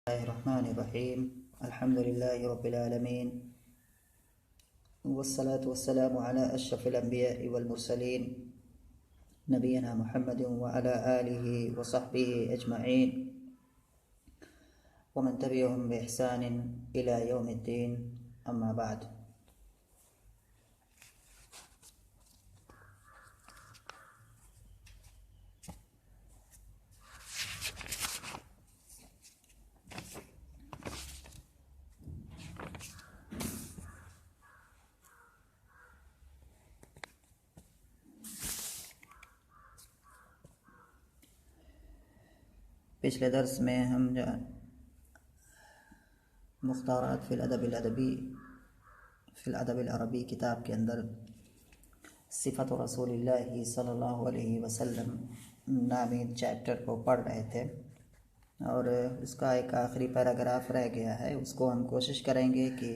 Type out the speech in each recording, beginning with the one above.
Bismillahirrahmanirrahim. Alhamdulillahi rabbil alamin. Wassalatu wassalamu ala ashrafil anbiya'i wal mursalin nabiyyina Muhammadin wa ala alihi wa sahbihi ajma'in wa man tabi'ahum bi ihsanin ila yaumiddin, amma ba'd. पिछले दर्स में हम मुख्तारात fill अदबिल अरबी किताब के अंदर सिफ़त रसूलिल्लाहि सल्लल्लाहु अलैहि वसल्लम नामी चैप्टर को पढ़ रहे थे और उसका एक आखिरी पैराग्राफ रह गया है। उसको हम कोशिश करेंगे कि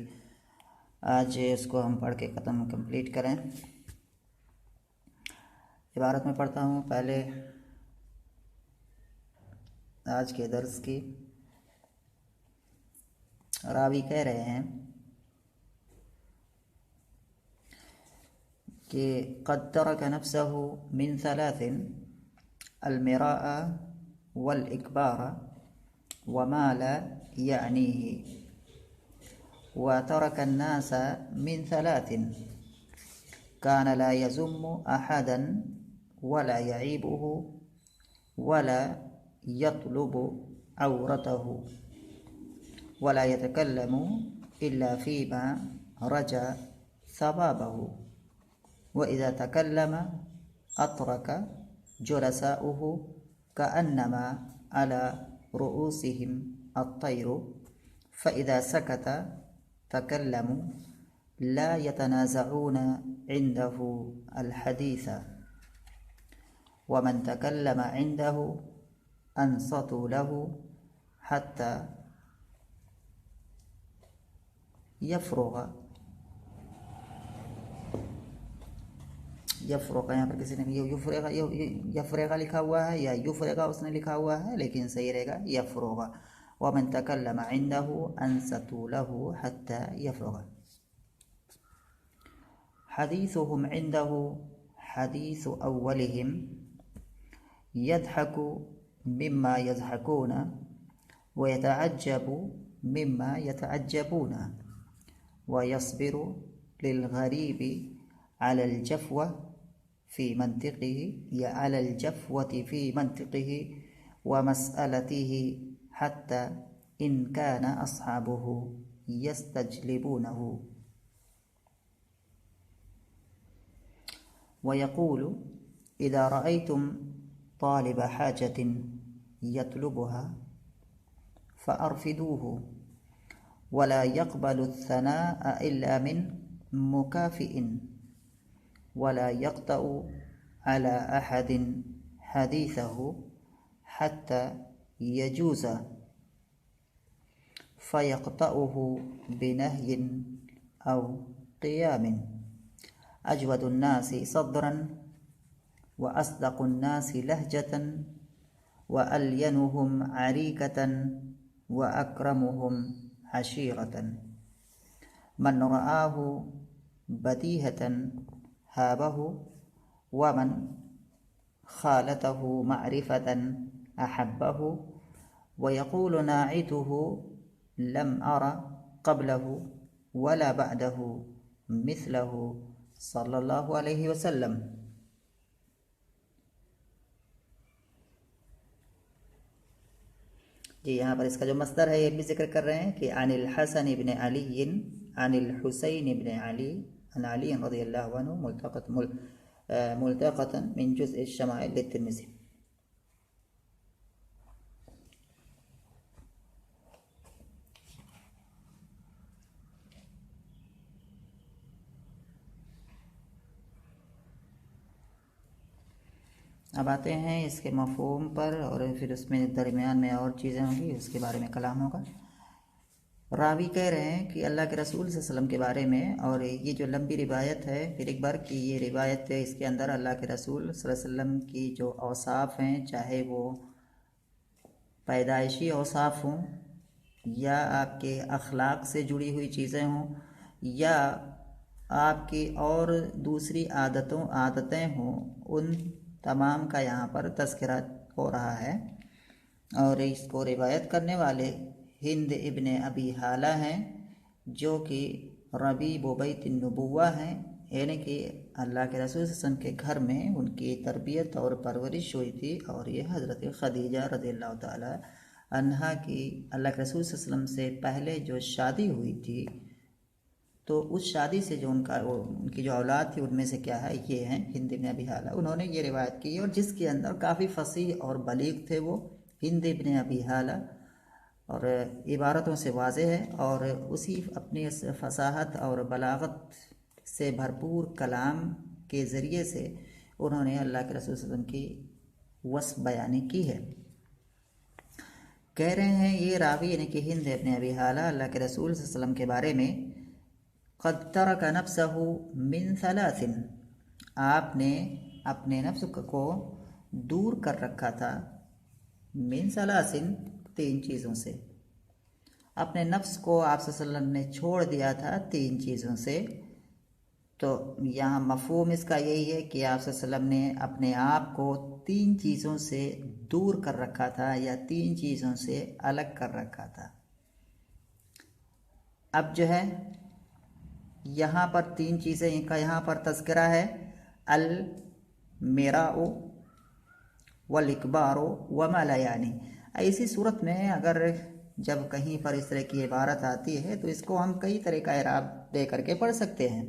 आज इसको हम पढ़ के कंप्लीट करें। इबारत में पढ़ता हूँ पहले आज के दर्स की। रावी कह रहे हैं कि क़द तरक नफ्सहु मिन सलासिन अलमिराअ वल इकबार व मा ला यानीही व तरक अन्नास मिन सलासिन कान ला यज़ुम्मु अहदन वला यईबुहु वला यत्लुबु औरतहु वला यतकल्लमु इल्ला फीमा रजा सवाबहु व इज़ा तकल्लम अतरक जुलसाउहु कअन्नमा अला रुऊसिहिम अत्तैरु फ़इज़ा सकत तकल्लमु ला यतनाज़ऊन इंदहु अलहदीस व मन तकल्लम इंदहु अनसतु लहु हत्ता यफ्रुग। यहाँ पर किसी ने यफ्रेगा लिखा हुआ है या युफ्रेगा उसने लिखा हुआ है, लेकिन सही रहेगा यफ्रुग। व मन तकल्लम इंदहु अनसतु लहु हत्ता यफ्रुग। हदीसुहुम इंदहु हदीसु अव्वलिहिम यद्हकु मिम्मा यज़हकून व यतअज्जबु मिम्मा यतअज्जबून व यस्बिरु लिलगरीबि अलल जफ़्व फ़ी मंतिक़िही या अलल जफ़्वति फ़ी मंतिक़िही व मसअलतिही हत्ता इन कान अस्हाबुहु यस्तजलिबूनहु व यक़ूलु इज़ा रअयतुम तालिब हाजतिन यतलुबुहा फ़अरफ़िदूहु वला यक़बलु थनाअ इल्ला मिन मुकाफ़िइन वला यक़तअु अला अहदिन हदीसहु हत्ता यजूज़ फ़यक़तअहु बिनहयिन औ क़ियामिन अजवदुन्नासि सद्रन व अस्दक़ुन्नासि लहजतन व अल्यनुहुम अरीकतन व अक्रमुहुम अशीरतन मन रआहु बदीहतन हाबहु व मन खालतहु मारिफतन अहब्बहु व यक़ूलु नाइतुहु लम अरा क़ब्लहु वला बअदहु मिस्लहु सल्लल्लाहु अलैहि वसल्लम। जी, यहाँ पर इसका जो मस्दर है ये भी जिक्र कर रहे हैं कि अनिल हसन इब्न अली अनिल हुसैन इब्न अली अन अली रज़ियल्लाहु अन्हु मुल्तक़तन मिन जुज़्इ शमाइल लित्तिरमिज़ी। अब आते हैं इसके मफ़हूम पर और फिर उसमें दरमियान में और चीज़ें होंगी, उसके बारे में कलाम होगा। रावी कह रहे हैं कि अल्लाह के रसूल सल्लल्लाहु अलैहि वसल्लम के बारे में, और ये जो लंबी रिवायत है फिर एक बार कि ये रिवायत है, इसके अंदर अल्लाह के रसूल सल्लल्लाहु अलैहि वसल्लम की जो औसाफ़ हैं, चाहे वो पैदाइशी औसाफ़ हों या आपके अखलाक से जुड़ी हुई चीज़ें हों, या आपकी और दूसरी आदतें हों, उन तमाम का यहाँ पर तज़किरा हो रहा है। और इसको रिवायत करने वाले हिंद इब्ने अबी हाला हैं, जो कि रबीब बैतिन नबुव्वा हैं, यानी कि अल्लाह के रसूल सल्लल्लाहु अलैहि वसल्लम के घर में उनकी तरबियत और परवरिश हुई थी। और ये हज़रत खदीजा रज़ियल्लाहु ताला अन्हा की अल्लाह के रसूल सल्लल्लाहु अलैहि वसल्लम से पहले जो शादी हुई थी, तो उस शादी से जो उनकी जो औलाद थी उनमें से क्या है, ये हैं हिंद इब्ने अबी हाला। उन्होंने ये रिवायत की और जिसके अंदर काफ़ी फसीह और बलीग थे वो हिंद इब्ने अबी हाला, और इबारतों से वाज़ेह है। और उसी अपनी फसाहत और बलागत से भरपूर कलाम के ज़रिए से उन्होंने अल्लाह के रसूल सल्लल्लाहु अलैहि वसल्लम की वस्फ़ बयानी की है। कह रहे हैं ये रावी यानी कि हिंद इब्ने अबी हाला अल्लाह के रसूल सल्लल्लाहु अलैहि वसल्लम के बारे में, क़द तरक नफ्सहु मिन सलासिन, आपने अपने नफ्स को दूर कर रखा था, मिन सलासिन, 3 चीज़ों से। अपने नफ्स को आप सल्लल्लाहु अलैहि वसल्लम ने छोड़ दिया था 3 चीज़ों से। तो यहाँ मफ़हूम इसका यही है कि आप सल्लल्लाहु अलैहि वसल्लम ने अपने आप को 3 चीज़ों से दूर कर रखा था या 3 चीज़ों से अलग कर रखा था। अब जो है यहाँ पर 3 चीज़ें इनका यहाँ पर तज़किरा है, अल मेराउ वल इकबारो व मा ला यानी। ऐसी सूरत में अगर जब कहीं पर इस तरह की इबारत आती है तो इसको हम कई तरह का इराब दे करके पढ़ सकते हैं।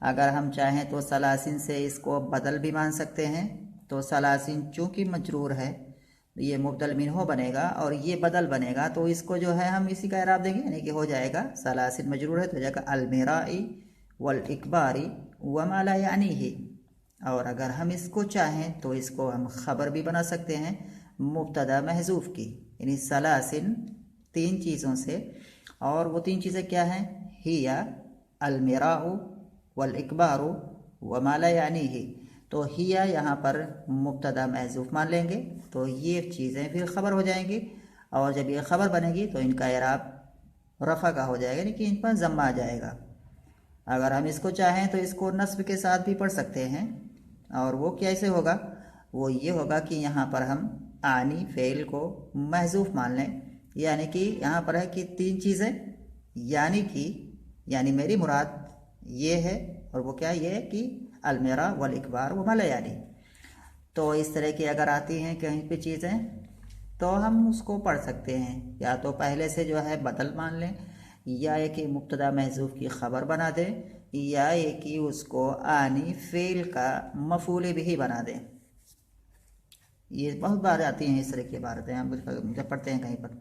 अगर हम चाहें तो सलासिन से इसको बदल भी मान सकते हैं। तो सलासिन चूँकि मजरूर है, ये मुबदल मिन्हो बनेगा और ये बदल बनेगा, तो इसको जो है हम इसी का इराब देंगे, यानी कि हो जाएगा सलासिन मजरूर है तो हो जाएगा अलमेराई वल इकबारी व मा ला यानी ही। और अगर हम इसको चाहें तो इसको हम ख़बर भी बना सकते हैं मुब्तदा महजूफ़ की, यानी सलासिन 3 चीज़ों से। और वो 3 चीज़ें क्या हैं, हिया अलमेराउ वल इकबारो व मा ला यानी ही। तो हिया यहाँ पर मुब्तदा महजूफ़ मान लेंगे तो ये चीज़ें फिर ख़बर हो जाएंगी, और जब ये ख़बर बनेगी तो इनका इराब रफ़ा का हो जाएगा, यानी कि इन पर ज़म्मा आ जाएगा। अगर हम इसको चाहें तो इसको नस्ब के साथ भी पढ़ सकते हैं, और वो कैसे होगा, वो ये होगा कि यहाँ पर हम आनी फ़ेल को महजूफ़ मान लें, यानी कि यहाँ पर है कि 3 चीज़ें, यानी कि यानी मेरी मुराद ये है, और वो क्या ये है कि अलमेरा वल इकबार व मा ला यानी। तो इस तरह की अगर आती हैं कहीं पे चीज़ें तो हम उसको पढ़ सकते हैं, या तो पहले से जो है बदल मान लें, या ये कि मुब्तदा महजूफ़ की ख़बर बना दें, या ये कि उसको आनी फ़ेल का मफ़ूल बिही बना दें। ये बहुत बार आती हैं इस तरह की इबारतें हम जब पढ़ते हैं कहीं पर।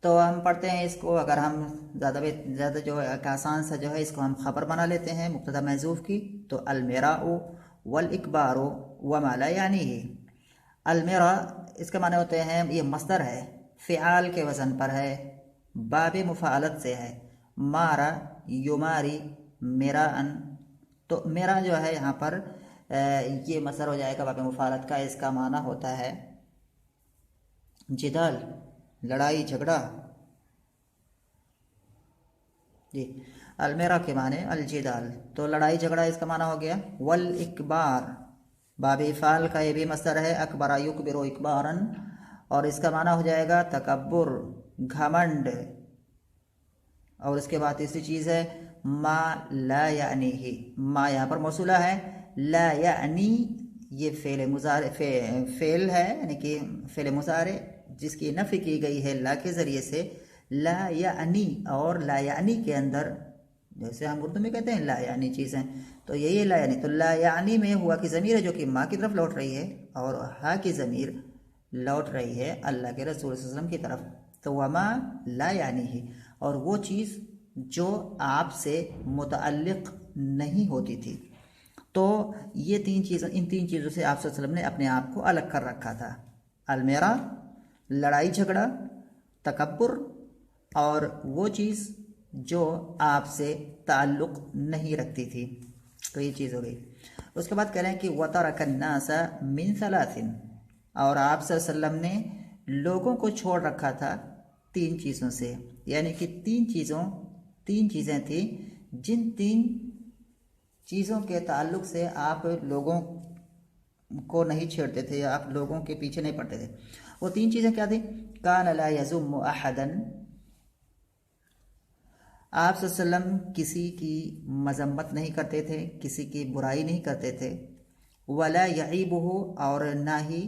तो हम पढ़ते हैं इसको, अगर हम ज़्यादा जो है आसान सा जो है इसको हम ख़बर बना लेते हैं मुब्तदा महजूफ़ की, तो अलमेराउ वल इकबारो व मा ला यानी ही। अलमेरा इसके माने होते हैं, ये मस्दर है, फ़िआल के वज़न पर है, बाब मुफ़ालत से है, मारा युमारी मेराअन। तो मेरा जो है यहाँ पर ये मस्दर हो जाएगा बाब मुफ़ालत का। इसका माना होता है जिदाल, लड़ाई झगड़ा जी। अलमेरा के माने अलजिदाल, तो लड़ाई झगड़ा इसका माना हो गया। वल इकबार बाब इफ़ाल का ये भी मस्दर है, अकबरा युकबिरो इकबारन, और इसका माना हो जाएगा तकब्बुर, घमंड। और इसके बाद तीसरी चीज़ है मा ला यानी ही। मा यहाँ पर मौसूला है, ला यानी ये फ़ेल मुज़ारे फ़ेल है, यानी कि फ़ेल मुज़ारे जिसकी नफ़ी की गई है ला के ज़रिए से, ला यानी। और ला यानी के अंदर जैसे हम उर्दू में कहते हैं ला यानी चीज़ें, तो यही ला यानी। तो ला यानी में हुआ की ज़मीर है जो कि माँ की तरफ लौट रही है, और हा की ज़मीर लौट रही है अल्लाह के रसूल सल्लल्लाहु अलैहि वसल्लम की तरफ। तो वमा ला यानी ही, और वो चीज़ जो आपसे मुतअल्लिक़ नहीं होती थी। तो ये 3 चीज़ें, इन 3 चीज़ों से आप सल्लल्लाहु अलैहि वसल्लम ने अपने आप को अलग कर रखा था। अलमेरा लड़ाई झगड़ा, तकब्बुर, और वो चीज़ जो आपसे ताल्लुक़ नहीं रखती थी। तो ये चीज़ हो गई। उसके बाद कह रहे हैं कि वतरकन्नासा मिन सलासिन, और आप सल्लल्लाहु अलैहि वसल्लम ने लोगों को छोड़ रखा था तीन चीज़ों से, यानी कि तीन चीज़ें थी जिन तीन चीज़ों के ताल्लुक से आप लोगों को नहीं छेड़ते थे, आप लोगों के पीछे नहीं पड़ते थे। वो तीन चीज़ें क्या थी? कान ला यज़ुम्मु अहदन, आप सल्लम किसी की मजम्मत नहीं करते थे, किसी की बुराई नहीं करते थे। वला यईबुहु, और ना ही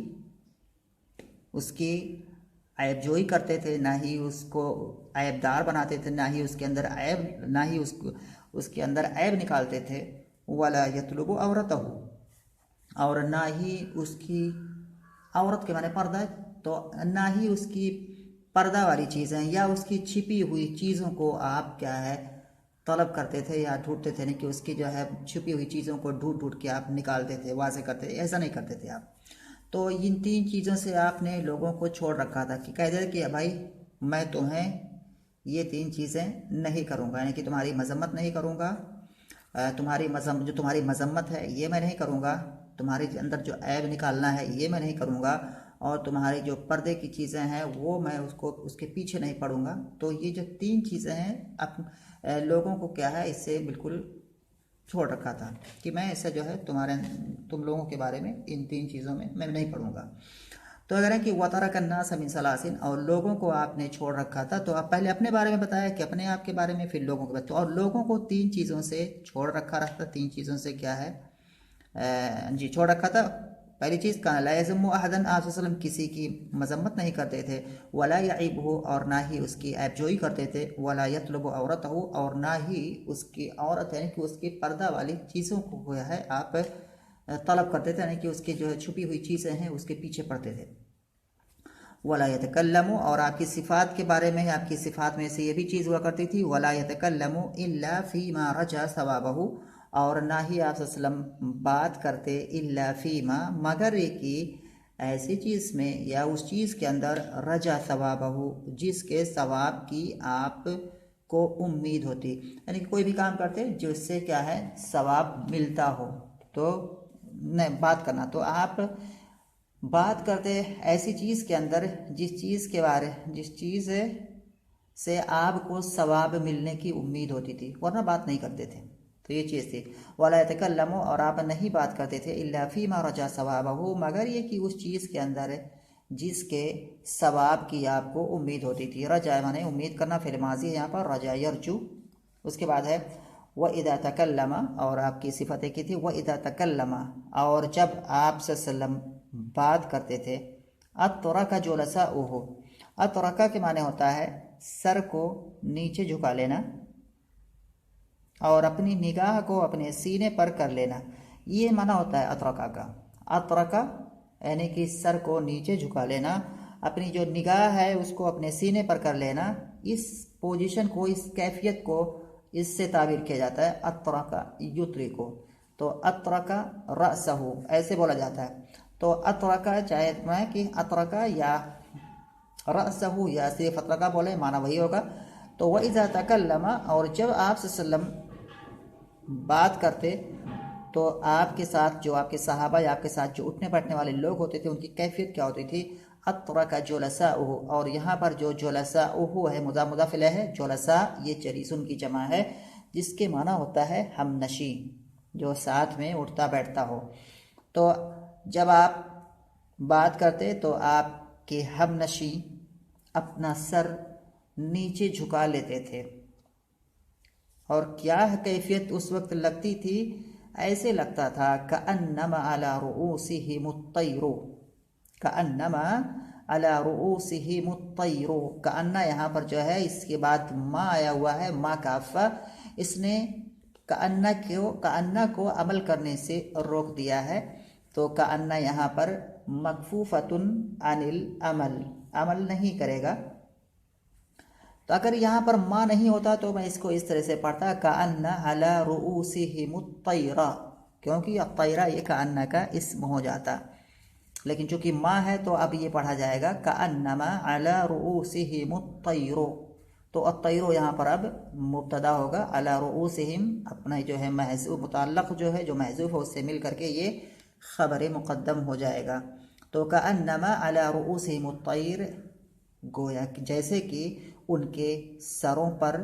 उसकी ऐबजोई करते थे, ना ही उसको ऐबदार बनाते थे, ना ही उसके अंदर ऐब, ना ही उसके अंदर ऐब निकालते थे। वला यतलुबु औरतहु, और ना ही उसकी औरत के माने पर्दा, तो ना ही उसकी पर्दा वाली चीज़ें या उसकी छिपी हुई चीज़ों को आप क्या है तलब करते थे या ढूंढते थे, नहीं कि उसकी जो है छिपी हुई चीज़ों को ढूंढ ढूंढ के आप निकालते थे, वाजे करते थे, ऐसा नहीं करते थे आप। तो इन तीन चीज़ों से आपने लोगों को छोड़ रखा था कि कह दे कि भाई मैं तुम्हें ये तीन चीज़ें नहीं करूँगा, यानी कि तुम्हारी मजम्मत नहीं करूँगा, तुम्हारी मजम्मत है ये मैं नहीं करूँगा, तुम्हारे अंदर जो ऐब निकालना है ये मैं नहीं करूँगा, और तुम्हारी जो पर्दे की चीज़ें हैं वो मैं उसके पीछे नहीं पड़ूँगा। तो ये जो तीन चीज़ें हैं लोगों को क्या है इससे बिल्कुल छोड़ रखा था कि मैं ऐसे जो है तुम लोगों के बारे में इन तीन चीज़ों में मैं नहीं पढ़ूंगा। तो अगर है कि वतरक अन्नास मिन सलासिन, और लोगों को आपने छोड़ रखा था। तो आप पहले अपने बारे में बताया कि अपने आप के बारे में, फिर लोगों के बारे में, और लोगों को तीन चीज़ों से छोड़ रखा रहता। तीन चीज़ों से क्या है जी छोड़ रखा था। पहली चीज़ कान ला यज़ुम्मु अहदन, आप वसल्लम किसी की मजम्मत नहीं करते थे। वला यईबुहु, और ना ही उसकी ऐबजोई करते थे। वला यतलुबु औरतहु, और ना ही उसकी औरत यानी कि उसकी पर्दा वाली चीज़ों को है आप तलब करते थे, यानी कि उसकी जो छुपी हुई चीज़ें हैं उसके पीछे पड़ते थे। वला यतकल्लमु, और आपकी सिफ़ात के बारे में, आपकी सिफ़ात में से ये भी चीज़ हुआ करती थी। वला यतकल्लमु इल्ला फ़ीमा रजा सवाबहु, और ना ही आप सल्लम बात करते इल्ला फ़ीमा, मगर एक ही ऐसी चीज़ में या उस चीज़ के अंदर रजा सवाबहु, जिसके सवाब की आप को उम्मीद होती, यानी कि कोई भी काम करते जिससे क्या है सवाब मिलता हो तो नहीं बात करना। तो आप बात करते ऐसी चीज़ के अंदर जिस चीज़ से आपको सवाब मिलने की उम्मीद होती थी, वरना बात नहीं करते थे। तो ये चीज़ थी। वला यतकल्लमु, और आप नहीं बात करते थे इल्ला फ़ीमा रजा सवाबहु, मगर ये कि उस चीज़ के अंदर जिसके सवाब की आपको उम्मीद होती थी। रजा माने उम्मीद करना, फिर माजी है यहाँ पर रजा यरजू। उसके बाद है व इदा तकल्लमा, और आपकी सिफतें की थी व इदा तकल्लमा, और जब आप सल्लम बात करते थे। अतरका जुलसा ओहो, अतरका के माने होता है सर को नीचे झुका लेना और अपनी निगाह को अपने सीने पर कर लेना, ये माना होता है अतरका का। अतरका यानी कि सर को नीचे झुका लेना, अपनी जो निगाह है उसको अपने सीने पर कर लेना। इस पोजीशन को, इस कैफियत को इससे ताबीर किया जाता है अतरका युत्री को। तो अतरका रअसहु ऐसे बोला जाता है। तो अतरका चाहे मैं कि अतरका या रअसहु या सिर्फ अतरका बोले, माना वही होगा। तो वह इज़ा तकल्लमा, और जब आप सल्लम बात करते तो आपके साथ जो आपके सहाबा या आपके साथ जो उठने बैठने वाले लोग होते थे उनकी कैफियत क्या होती थी? अतरका जुलसाउहु, और यहाँ पर जो जुलसाउहु है मुदाफ इलैह है, जुलसा ये जलीसुन की जमा है, जिसके माना होता है हमनशी, जो साथ में उठता बैठता हो। तो जब आप बात करते तो आपके हमनशी अपना सर नीचे झुका लेते थे। और क्या कैफियत उस वक्त लगती थी? ऐसे लगता था कअन्नमा अला रुऊसिहिम तैरो, कअन्नमा अला रुऊसिहिम तैरो। कअन्ना यहाँ पर जो है इसके बाद मा आया हुआ है, मा काफा, इसने कअन्ना को अमल करने से रोक दिया है। तो कअन्ना यहाँ पर मकफूफतुन अनिल अमल, अमल नहीं करेगा। तो अगर यहाँ पर माँ नहीं होता तो मैं इसको इस तरह से पढ़ता कअन्ना अला रुऊसिहिम तैरा, क्योंकि अब तैरा ये कअन्ना का इस्म हो जाता। लेकिन चूंकि माँ है तो अब ये पढ़ा जाएगा कअन्नमा अला रुऊसिहिम तैरो। तो अतैरो यहाँ पर अब मुब्तदा होगा, अला रुऊसिहिम अपना जो है महज़ूफ़ मुतअल्लिक़ जो है जो महज़ूफ़ है उससे मिल करके ये ख़बर मुक़द्दम हो जाएगा। तो कअन्नमा अला रुऊसिहिम तैर, गोया कि जैसे कि उनके सरों पर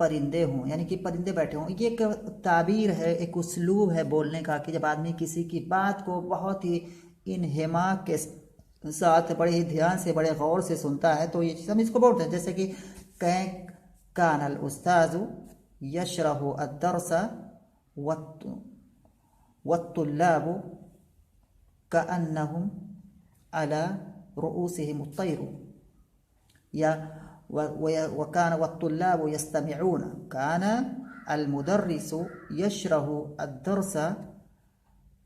परिंदे हों, यानी कि परिंदे बैठे हों। ये एक ताबीर है, एक उसलूब है बोलने का कि जब आदमी किसी की बात को बहुत ही इन्हेमाक के साथ, बड़े ही ध्यान से, बड़े गौर से सुनता है, तो ये चीज़ हम इसको बोलते हैं। जैसे कि कै कानल उस्ताजु यशरहु अद्दरसा वत्तुल्लाबु कअन्नहुम अला रुऊसिहिम अत्तैरु, या वकान वत्तुल्लाबु यस्तमिऊन कान अलमुदर्रिसु यशरहु अद्दरसा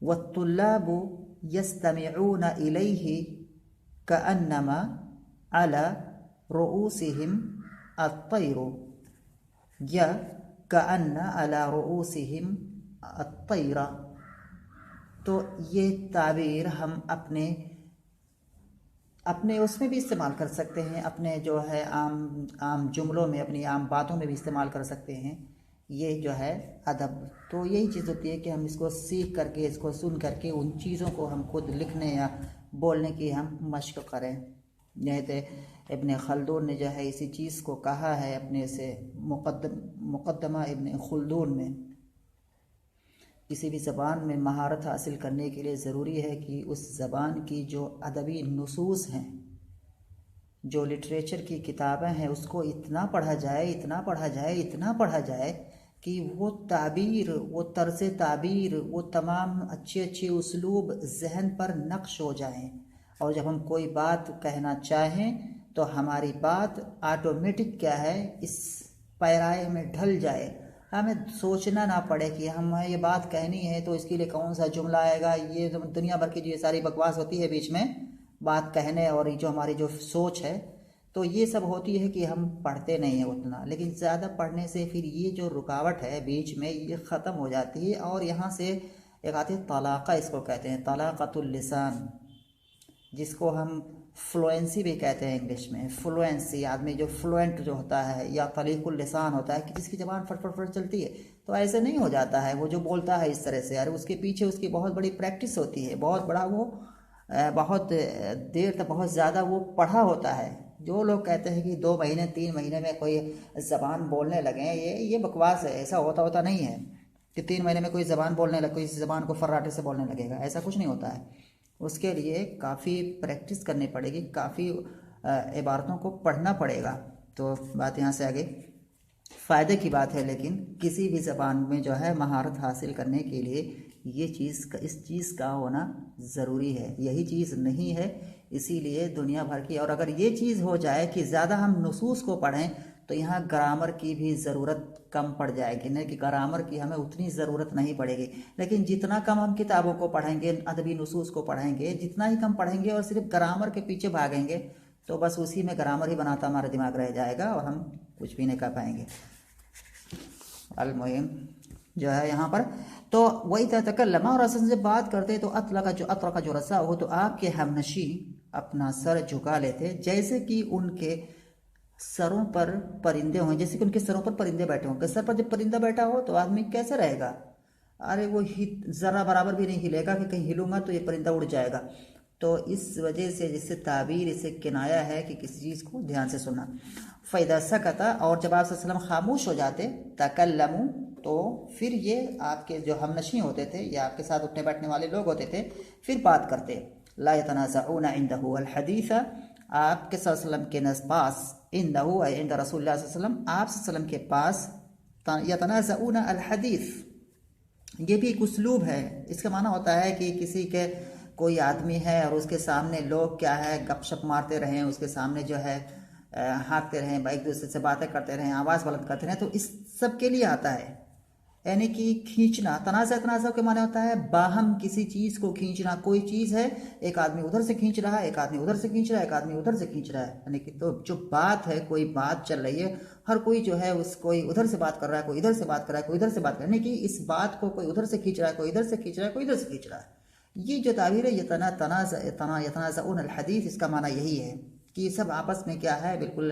वत्तुल्लाबु यस्तमिऊन इलैहि कअन्नमा अला रुऊसिहिम अत्तैरु, या कअन्न अला रुऊसिहिम अत्तैरा। तो ये ताबीर हम अपने उसमें भी इस्तेमाल कर सकते हैं, अपने जो है आम जुमलों में, अपनी आम बातों में भी इस्तेमाल कर सकते हैं। ये जो है अदब, तो यही चीज़ होती है कि हम इसको सीख करके, इसको सुन करके उन चीज़ों को हम खुद लिखने या बोलने की हम मशक करें। जैसे इब्न खल्दून ने जो है इसी चीज़ को कहा है अपने से मुक़द्दमा इब्न खुल्दून में, किसी भी ज़बान में महारत हासिल करने के लिए ज़रूरी है कि उस ज़बान की जो अदबी नुसूस हैं, जो लिटरेचर की किताबें हैं, उसको इतना पढ़ा जाए, इतना पढ़ा जाए, इतना पढ़ा जाए कि वो ताबीर, वो तर्ज़ ताबीर, वो तमाम अच्छे अच्छे उसलूब जहन पर नक्श हो जाएं, और जब हम कोई बात कहना चाहें तो हमारी बात ऑटोमेटिक क्या है, इस पैराए में ढल जाए। हमें सोचना ना पड़े कि हमें ये बात कहनी है तो इसके लिए कौन सा जुमला आएगा। ये तो दुनिया भर की जो ये सारी बकवास होती है बीच में बात कहने, और जो हमारी जो सोच है, तो ये सब होती है कि हम पढ़ते नहीं हैं उतना। लेकिन ज़्यादा पढ़ने से फिर ये जो रुकावट है बीच में, ये ख़त्म हो जाती है। और यहाँ से एक आती है तलाक़ा, इसको कहते हैं तलाक़तुल लिसान, जिसको हम फ्लुएंसी भी कहते हैं इंग्लिश में। फ्लुएंसी, आदमी जो फ्लुएंट जो होता है, या तलीक़ुल लिसान होता है कि जिसकी ज़बान फट फट फट चलती है। तो ऐसे नहीं हो जाता है वो जो बोलता है इस तरह से, अरे उसके पीछे उसकी बहुत बड़ी प्रैक्टिस होती है, बहुत बड़ा वो बहुत देर तक, बहुत ज़्यादा वो पढ़ा होता है। जो लोग कहते हैं कि 2 महीने 3 महीने में कोई ज़बान बोलने लगे, ये बकवास है। ऐसा होता नहीं है कि 3 महीने में कोई ज़बान बोलने लगे, कोई ज़बान को फर्राटे से बोलने लगेगा, ऐसा कुछ नहीं होता है। उसके लिए काफ़ी प्रैक्टिस करनी पड़ेगी, काफ़ी इबारतों को पढ़ना पड़ेगा। तो बात यहाँ से आगे फ़ायदे की बात है, लेकिन किसी भी ज़बान में जो है महारत हासिल करने के लिए ये चीज़ इस चीज़ का होना ज़रूरी है। यही चीज़ नहीं है, इसीलिए दुनिया भर की, और अगर ये चीज़ हो जाए कि ज़्यादा हम नुसूस को पढ़ें तो यहाँ ग्रामर की भी ज़रूरत कम पड़ जाएगी। नहीं कि ग्रामर की हमें उतनी ज़रूरत नहीं पड़ेगी, लेकिन जितना कम हम किताबों को पढ़ेंगे, अदबी नुसूस को पढ़ेंगे, जितना ही कम पढ़ेंगे और सिर्फ ग्रामर के पीछे भागेंगे, तो बस उसी में ग्रामर ही बनाता हमारा दिमाग रह जाएगा और हम कुछ भी नहीं कर पाएंगे। अल-मुहिम जो है यहाँ पर, तो वही तकल्लमा, और असल से बात करते तो अतला का जो रसा हो, तो आपके हमनशी अपना सर झुका लेते जैसे कि उनके सरों पर परिंदे हों, जैसे कि उनके सरों पर परिंदे बैठे हों। सर पर जब परिंदा बैठा हो तो आदमी कैसे रहेगा, अरे वो ज़रा बराबर भी नहीं हिलेगा कि कहीं हिलूंगा तो ये परिंदा उड़ जाएगा। तो इस वजह से जिससे ताबीर, इसे किनाया है कि किसी चीज़ को ध्यान से सुनना। फ़ैदा सकता, और जब आप सल्लम खामोश हो जाते, तकल्लमू, तो फिर ये आपके जो हमनशी होते थे या आपके साथ उठने बैठने वाले लोग होते थे, फिर बात करते। ला यतनाज़ऊना इंदहु अल हदीसा, आपके सल्लम के पास, इंदहु इंद रसूलुल्लाह सल्लम, आप सल्लम के पास, यतनाज़ऊना अल हदीस, ये भी एक उसलूब है। इसका माना होता है कि किसी के कोई आदमी है और उसके सामने लोग क्या है गपशप मारते रहें, उसके सामने जो है हाँकते रहें, एक दूसरे से बातें करते रहें, आवाज़ बुलंद करते रहें, तो इस सब के लिए आता है। यानी कि खींचना, तनाज़ा के माने होता है बाहम किसी चीज़ को खींचना। कोई चीज़ है, एक आदमी उधर से खींच रहा है, एक आदमी उधर से खींच रहा है, एक आदमी उधर से खींच रहा है, यानी कि तो जो बात है, कोई बात चल रही है, हर कोई जो है कोई उधर से बात कर रहा है, कोई इधर से बात कर रहा है, कोई इधर से बात कर रहा है, यानी कि इस बात को कोई उधर से खींच रहा है, कोई इधर से खींच रहा है, कोई इधर से खींच रहा है। ये जो ताबीर है, यतनाज़ऊन अल हदीस, इसका माना यही है कि सब आपस में क्या है, बिल्कुल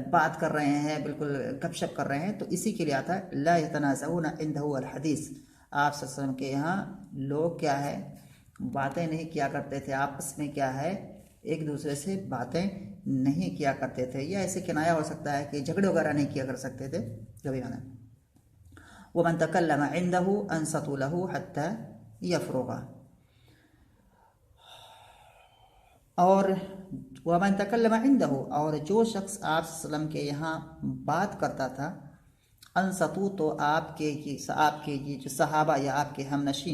बात कर रहे हैं, बिल्कुल गपशप कर रहे हैं। तो इसी के लिए आता है ला यतनाज़ऊना इंदहु अल हदीस। आप सल्लल्लाहु अलैहि वसल्लम के यहाँ लोग क्या है, बातें नहीं किया करते थे, आपस में क्या है एक दूसरे से बातें नहीं किया करते थे, या ऐसे किनाया हो सकता है कि झगड़े वगैरह नहीं किया कर सकते थे कभी माना। वमन तकल्लम इंदहु अंसतु लहु हत्ता यफरुगा, और वमन तकल्लम इंदहु, और जो शख्स आप सल्लम के यहाँ बात करता था, अंसतु तो आपके जो सहाबा या आपके हमनशीं